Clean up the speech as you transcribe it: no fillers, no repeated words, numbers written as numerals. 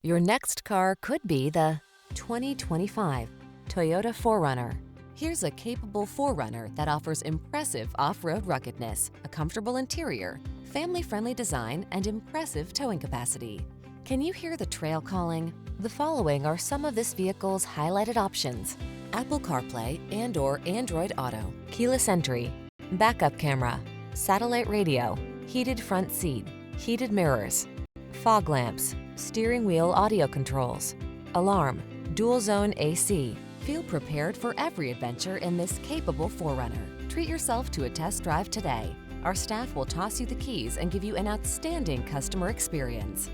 Your next car could be the 2025 Toyota 4Runner. Here's a capable 4Runner that offers impressive off-road ruggedness, a comfortable interior, family-friendly design, and impressive towing capacity. Can you hear the trail calling? The following are some of this vehicle's highlighted options: Apple CarPlay and/or Android Auto, keyless entry, backup camera, satellite radio, heated front seat, heated mirrors, fog lamps, steering wheel audio controls, alarm, dual zone AC. Feel prepared for every adventure in this capable 4Runner. Treat yourself to a test drive today. Our staff will toss you the keys and give you an outstanding customer experience.